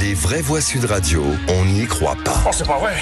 Regardez Vraie Voix Sud Radio, on n'y croit pas. Oh, c'est pas vrai!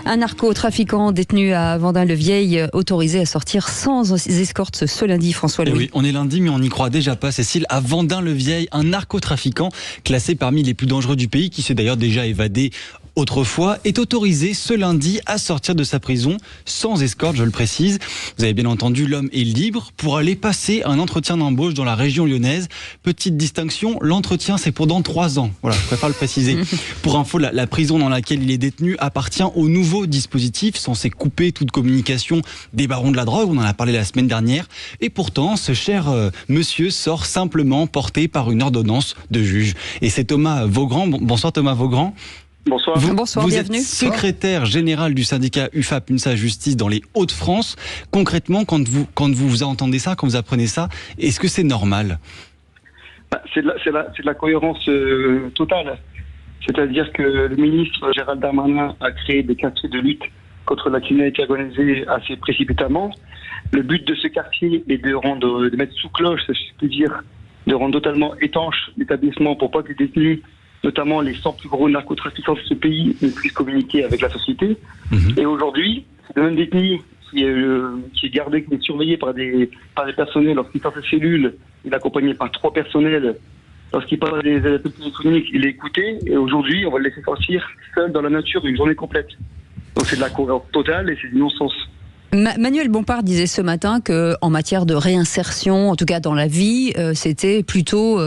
Un narcotrafiquant détenu à Vendin-le-Vieil, autorisé à sortir sans escorte ce lundi, François Louis. Oui, on est lundi, mais on n'y croit déjà pas, Cécile. À Vendin-le-Vieil, un narcotrafiquant classé parmi les plus dangereux du pays, qui s'est d'ailleurs déjà évadé autrefois, est autorisé ce lundi à sortir de sa prison sans escorte, je le précise. Vous avez bien entendu, l'homme est libre pour aller passer un entretien d'embauche dans la région lyonnaise. Petite distinction, l'entretien c'est pour dans 3 ans. Voilà, je préfère le préciser. Pour info, la prison dans laquelle il est détenu appartient au nouveau dispositif censé couper toute communication des barons de la drogue. On en a parlé la semaine dernière. Et pourtant, ce cher monsieur sort simplement porté par une ordonnance de juge. Et c'est Thomas Vaugrand. Bonsoir Thomas Vaugrand. Bonsoir. Bonsoir, vous bienvenue. êtes secrétaire général du syndicat UFAP UNSA Justice dans les Hauts-de-France. Concrètement, quand vous entendez ça, quand vous apprenez ça, est-ce que c'est normal ? C'est de la cohérence totale. C'est-à-dire que le ministre Gérald Darmanin a créé des quartiers de lutte contre la criminalité organisée assez précipitamment. Le but de ce quartier est de mettre sous cloche, si je puis dire, de rendre totalement étanche l'établissement pour pas que les détenus, notamment les 100 plus gros narcotrafiquants de ce pays, ne puissent communiquer avec la société. Et aujourd'hui, le même détenu qui est gardé, qui est surveillé par des personnels lorsqu'il sort de cellule, il est accompagné par 3 personnels. Lorsqu'il parle des appels téléphoniques, il est écouté. Et aujourd'hui, on va le laisser sortir seul dans la nature une journée complète. Donc c'est de la cohérence totale et c'est du non-sens. Manuel Bompard disait ce matin qu'en matière de réinsertion, en tout cas dans la vie, c'était plutôt,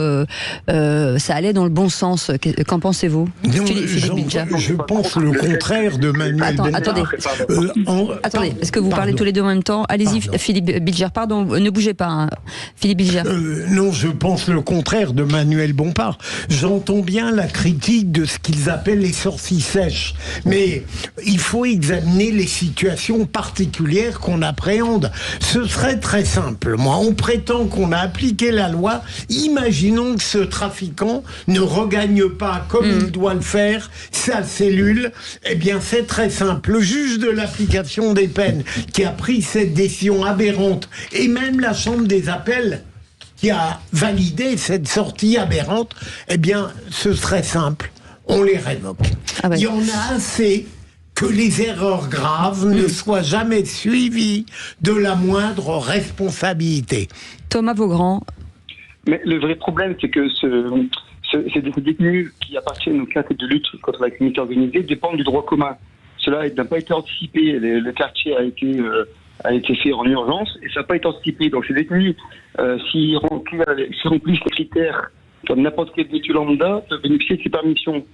ça allait dans le bon sens. Qu'en pensez-vous, Philippe Bilger? Je pense le contraire de Manuel Bompard. Attendez, est-ce que vous parlez tous les deux en même temps? Allez-y, Philippe Bilger, pardon, ne bougez pas, hein. Philippe Bilger. Non, je pense le contraire de Manuel Bompard. J'entends bien la critique de ce qu'ils appellent les sorties sèches, mais il faut examiner les situations particulières qu'on appréhende. Ce serait très simple. Moi, on prétend qu'on a appliqué la loi. Imaginons que ce trafiquant ne regagne pas comme il doit le faire sa cellule. Eh bien, c'est très simple. Le juge de l'application des peines qui a pris cette décision aberrante, et même la chambre des appels qui a validé cette sortie aberrante, eh bien, ce serait simple. On les révoque. Ah ouais. Il y en a assez que les erreurs graves ne soient jamais suivies de la moindre responsabilité. Thomas Vaugrand. Mais le vrai problème, c'est que ces détenus qui appartiennent au quartier de lutte contre la criminalité organisée dépendent du droit commun. Cela n'a pas été anticipé. Le quartier a été fait en urgence et ça n'a pas été anticipé. Donc ces détenus, s'ils remplissent les critères comme n'importe quel détenu lambda, peuvent bénéficier de ces permissions.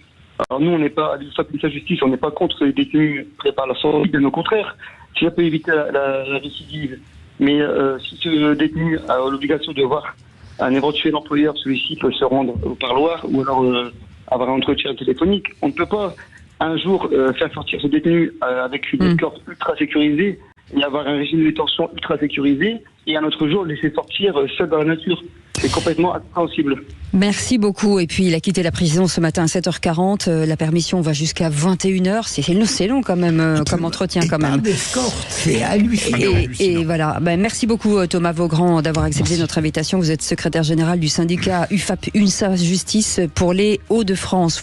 Alors nous, on n'est pas, à l'UFAP Justice, on n'est pas contre les détenus préparent la sortie, bien au contraire. Si ça peut éviter la récidive. Mais si ce détenu a l'obligation de voir un éventuel employeur, celui-ci peut se rendre au parloir ou alors avoir un entretien téléphonique. On ne peut pas un jour faire sortir ce détenu avec une escorte ultra sécurisée et avoir un régime de détention ultra sécurisé et un autre jour le laisser sortir seul dans la nature. C'est complètement incompréhensible. Merci beaucoup. Et puis, il a quitté la prison ce matin à 7h40. La permission va jusqu'à 21h. C'est long quand même, comme entretien quand même. C'est hallucinant. Et voilà. Merci beaucoup Thomas Vaugrand d'avoir accepté notre invitation. Vous êtes secrétaire général du syndicat UFAP UNSA Justice pour les Hauts-de-France.